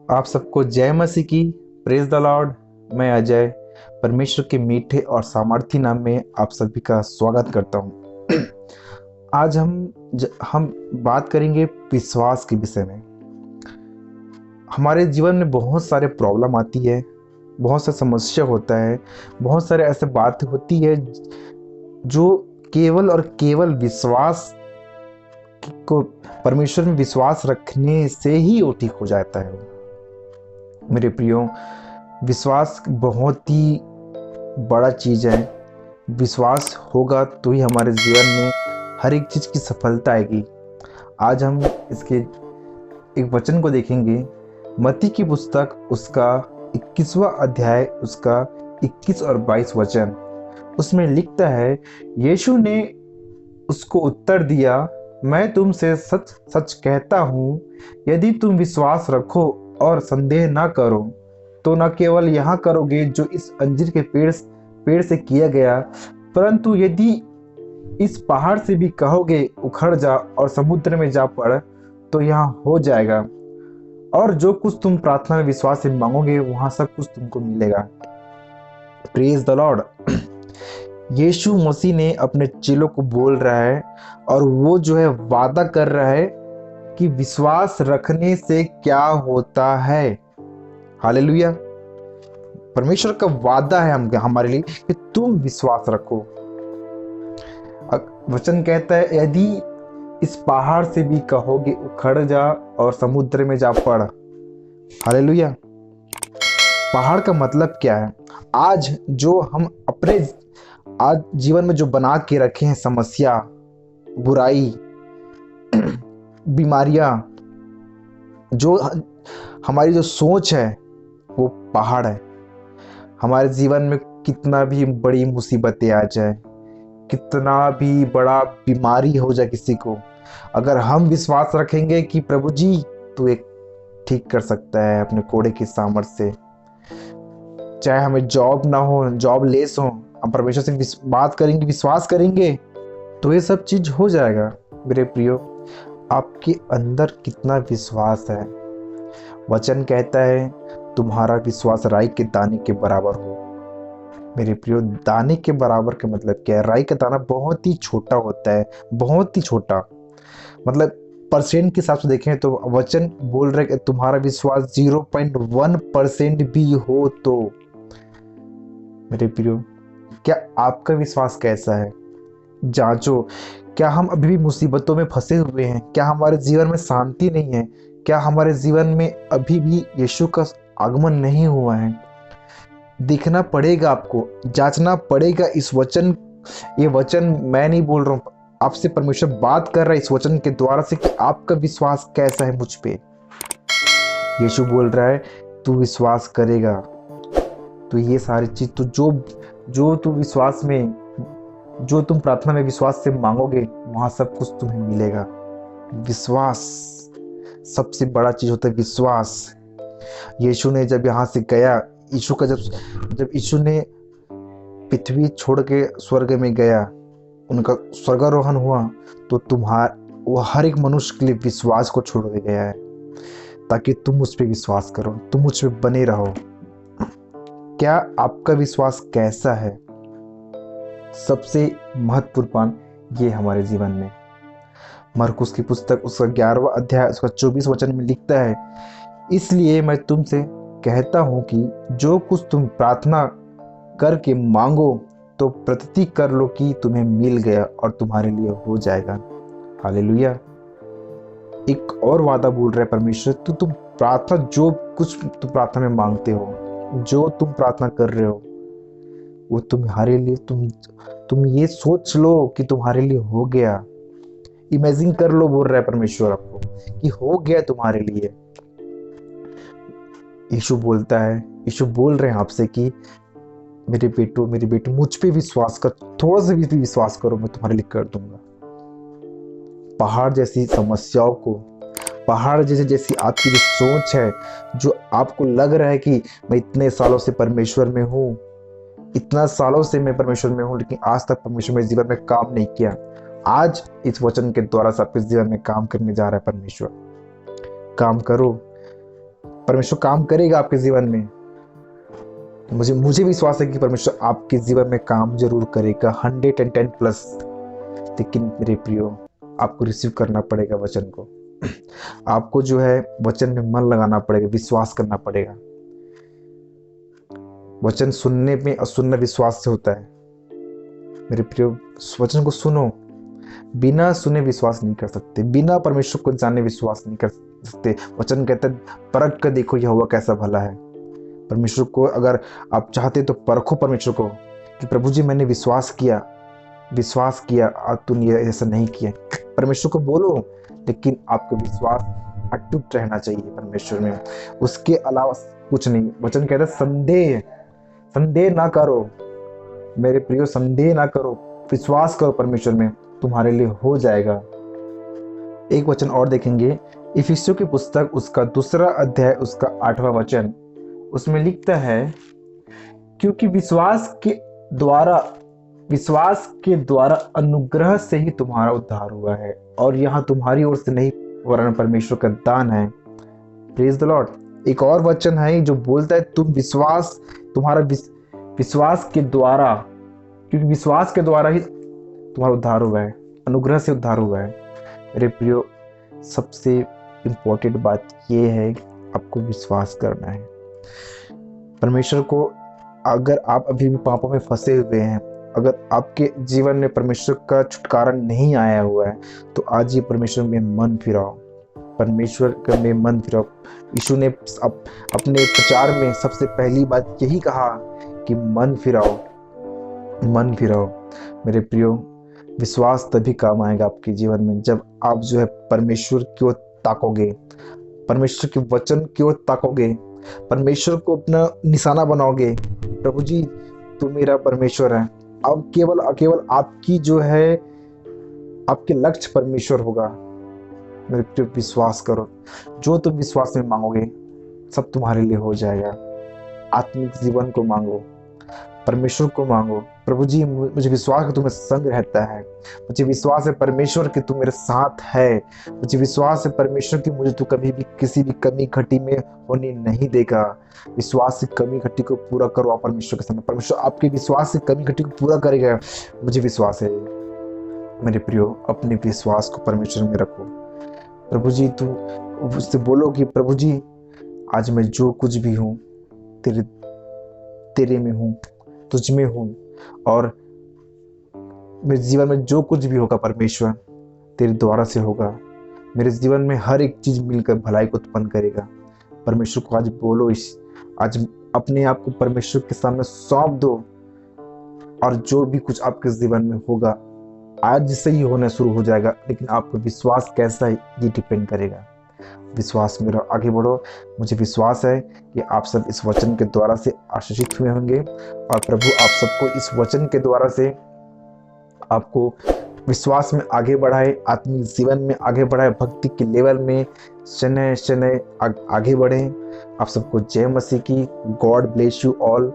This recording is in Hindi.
आप सबको जय मसीह की। Praise the Lord. मैं अजय परमेश्वर के मीठे और सामर्थी नाम में आप सभी का स्वागत करता हूं। आज हम बात करेंगे विश्वास के विषय में। हमारे जीवन में बहुत सारे प्रॉब्लम आती है, बहुत सा समस्या होता है, बहुत सारे ऐसे बातें होती है जो केवल और केवल विश्वास को परमेश्वर में विश्वास रखने से ही वो ठीक हो जाता है। मेरे प्रियो, विश्वास बहुत ही बड़ा चीज़ है। विश्वास होगा तो ही हमारे जीवन में हर एक चीज़ की सफलता आएगी। आज हम इसके एक वचन को देखेंगे। मत्ती की पुस्तक उसका 21वां अध्याय उसका 21 और 22 वचन। उसमें लिखता है, यीशु ने उसको उत्तर दिया, मैं तुमसे सच सच कहता हूँ, यदि तुम विश्वास रखो और संदेह ना करो तो न केवल यहाँ करोगे जो इस अंजीर के पेड़ से किया गया, परंतु यदि इस पहाड़ से भी कहोगे उखड़ जा और समुद्र में जा पड़ तो यहाँ हो जाएगा। और जो कुछ तुम प्रार्थना में विश्वास से मांगोगे वहां सब कुछ तुमको मिलेगा। Praise the lord. Yeshu Masih ने अपने चेलों को बोल रहा है और वो जो है वादा कर रहा है कि विश्वास रखने से क्या होता है। हालेलुया। परमेश्वर का वादा है हमारे लिए कि तुम विश्वास रखो। वचन कहता है, यदि इस पहाड़ से भी कहोगे उखड़ जा और समुद्र में जा पड़। हालेलुया। पहाड़ का मतलब क्या है? आज जो हम अपने आज जीवन में जो बना के रखे हैं, समस्या, बुराई, बीमारियां, जो हमारी जो सोच है वो पहाड़ है। हमारे जीवन में कितना भी बड़ी मुसीबतें आ जाए, कितना भी बड़ा बीमारी हो जाए किसी को, अगर हम विश्वास रखेंगे कि प्रभु जी तू एक ठीक कर सकता है अपने कोड़े की सामर्थ से, चाहे हमें जॉब ना हो, जॉब लेस हो, हम परमेश्वर से बात करेंगे, विश्वास करेंगे तो ये सब चीज हो जाएगा। मेरे प्रियो, आपके अंदर कितना विश्वास है? वचन कहता है, तुम्हारा विश्वास राई के दाने के बराबर हो। मेरे प्रियो, दाने के बराबर का मतलब क्या है? राई का दाना बहुत ही छोटा होता है, बहुत ही छोटा। मतलब परसेंट के हिसाब से देखें तो वचन बोल रहे कि तुम्हारा विश्वास 0.1% भी हो तो। मेरे प्रियो, क्या आपका विश्वास कैसा है? जांचो, क्या हम अभी भी मुसीबतों में फंसे हुए हैं? क्या हमारे जीवन में शांति नहीं है? क्या हमारे जीवन में अभी भी यीशु का आगमन नहीं हुआ है? देखना पड़ेगा, आपको जांचना पड़ेगा इस वचन। ये वचन मैं नहीं बोल रहा हूँ, आपसे परमेश्वर बात कर रहा है इस वचन के द्वारा से कि आपका विश्वास कैसा है मुझ पे। यीशु बोल रहा है, तू विश्वास करेगा तो ये सारी चीज तो जो तू विश्वास में, जो तुम प्रार्थना में विश्वास से मांगोगे वहां सब कुछ तुम्हें मिलेगा। विश्वास सबसे बड़ा चीज होता है, विश्वास। यीशु ने जब यहाँ से गया, जब यीशु ने पृथ्वी छोड़ के स्वर्ग में गया, उनका स्वर्गारोहण हुआ, तो वो हर एक मनुष्य के लिए विश्वास को छोड़ के गया है ताकि तुम उस पर विश्वास करो, तुम उस पर बने रहो। क्या आपका विश्वास कैसा है? सबसे महत्वपूर्ण बात ये हमारे जीवन में। मरकुस की पुस्तक उसका 11वां अध्याय उसका 24 वचन में लिखता है, इसलिए मैं तुमसे कहता हूं कि जो कुछ तुम प्रार्थना करके मांगो तो प्रतीति कर लो कि तुम्हें मिल गया और तुम्हारे लिए हो जाएगा। हालेलुया। एक और वादा बोल रहा है परमेश्वर, तुम प्रार्थना, जो कुछ तुम प्रार्थना में मांगते हो, जो तुम प्रार्थना कर रहे हो वो तुम्हारे लिए, तुम ये सोच लो कि तुम्हारे लिए हो गया। इमेजिन कर लो, बोल रहा है परमेश्वर आपको कि हो गया तुम्हारे लिए। यीशु बोलता है, यीशु बोल रहे हैं आपसे कि मेरे बेटो, मेरी बेटी, मुझ पे विश्वास कर, थोड़ा सा भी विश्वास करो, मैं तुम्हारे लिए कर दूंगा। पहाड़ जैसी समस्याओं को, पहाड़ जैसी आपकी जो सोच है, जो आपको लग रहा है कि मैं इतने सालों से परमेश्वर में हूँ, इतना सालों से मैं परमेश्वर में हूँ लेकिन आज तक परमेश्वर मेरे जीवन में काम नहीं किया, आज इस वचन के द्वारा से आपके जीवन में काम करने जा रहा है परमेश्वर। काम करो, परमेश्वर काम करेगा आपके जीवन में। मुझे विश्वास है कि परमेश्वर आपके जीवन में काम जरूर करेगा 110+। लेकिन मेरे प्रियो, आपको रिसीव करना पड़ेगा वचन को। आपको जो है वचन में मन लगाना पड़ेगा, विश्वास करना पड़ेगा। वचन सुनने में और सुनना विश्वास से होता है। मेरे प्रियो, वचन को सुनो। बिना सुने विश्वास नहीं कर सकते, बिना परमेश्वर को जाने विश्वास नहीं कर सकते। वचन कहता है परख कर देखो यहोवा कैसा भला है। परमेश्वर को अगर आप चाहते तो परखो परमेश्वर को कि प्रभु जी मैंने विश्वास किया और तूने ऐसा नहीं किया। परमेश्वर को बोलो, लेकिन आपको विश्वास अटूट रहना चाहिए परमेश्वर में, उसके अलावा कुछ नहीं। वचन कहता है संदेह ना करो मेरे प्रियो, संदेह ना करो, विश्वास करो परमेश्वर में, तुम्हारे लिए हो जाएगा। एक वचन और देखेंगे, इफिसियों की पुस्तक उसका 2 अध्याय उसका 8वां वचन, उसमें लिखता है क्योंकि विश्वास के द्वारा अनुग्रह से ही तुम्हारा उद्धार हुआ है, और यहाँ तुम्हारी ओर से नहीं वरन परमेश्वर का दान है। Praise the Lord. एक और वचन है जो बोलता है तुम्हारा विश्वास के द्वारा, क्योंकि विश्वास के द्वारा ही तुम्हारा उद्धार हुआ है, अनुग्रह से उद्धार हुआ है। मेरे प्रियो, सबसे इम्पोर्टेंट बात यह है आपको विश्वास करना है परमेश्वर को। अगर आप अभी भी पापों में फंसे हुए हैं, अगर आपके जीवन में परमेश्वर का छुटकारा नहीं आया हुआ है, तो आज ही परमेश्वर में मन फिराओ, परमेश्वर में मन फिराओ। यीशु ने अपने प्रचार में सबसे पहली बात यही कहा कि मन फिराओ। मेरे प्रियो, विश्वास तभी काम आएगा आपके जीवन में जब आप जो है परमेश्वर की ओर ताकोगे, परमेश्वर के वचन की ओर ताकोगे, परमेश्वर को अपना निशाना बनाओगे। प्रभु जी तू मेरा परमेश्वर है। अब केवल आपकी जो है आपके लक्ष्य परमेश्वर होगा। मेरे प्रिय, विश्वास करो, जो तुम विश्वास में मांगोगे सब तुम्हारे लिए हो जाएगा। आत्मिक जीवन को मांगो, परमेश्वर को मांगो। प्रभु जी मुझे विश्वास है तुम्हें संग रहता है, मुझे विश्वास है परमेश्वर कि तू मेरे साथ है, मुझे विश्वास है परमेश्वर कि मुझे तू कभी भी किसी भी कमी घटी में होने नहीं देगा। विश्वास से कमी घटी को पूरा करो आप परमेश्वर के सामने, परमेश्वर आपके विश्वास से कमी घटी को पूरा करेगा, मुझे विश्वास है। मेरे प्रियो, अपने विश्वास को परमेश्वर में रखो। प्रभु जी तू उससे बोलो कि प्रभु जी आज मैं जो कुछ भी हूँ तेरे में हूँ, तुझ में हूँ, और मेरे जीवन में जो कुछ भी होगा परमेश्वर तेरे द्वारा से होगा। मेरे जीवन में हर एक चीज मिलकर भलाई को उत्पन्न करेगा। परमेश्वर को आज बोलो, आज अपने आप को परमेश्वर के सामने सौंप दो, और जो भी कुछ आपके जीवन में होगा आज से ही होना शुरू हो जाएगा। लेकिन आपका विश्वास कैसा है ये डिपेंड करेगा। विश्वास मेरा आगे बढ़ो। मुझे विश्वास है कि आप सब इस वचन के द्वारा से आशीषित हुए होंगे, और प्रभु आप सबको इस वचन के द्वारा से आपको विश्वास में आगे बढ़ाए, आत्मिक जीवन में आगे बढ़ाए, भक्ति के लेवल में शनय आगे बढ़े। आप सबको जय मसीह की। God bless you all.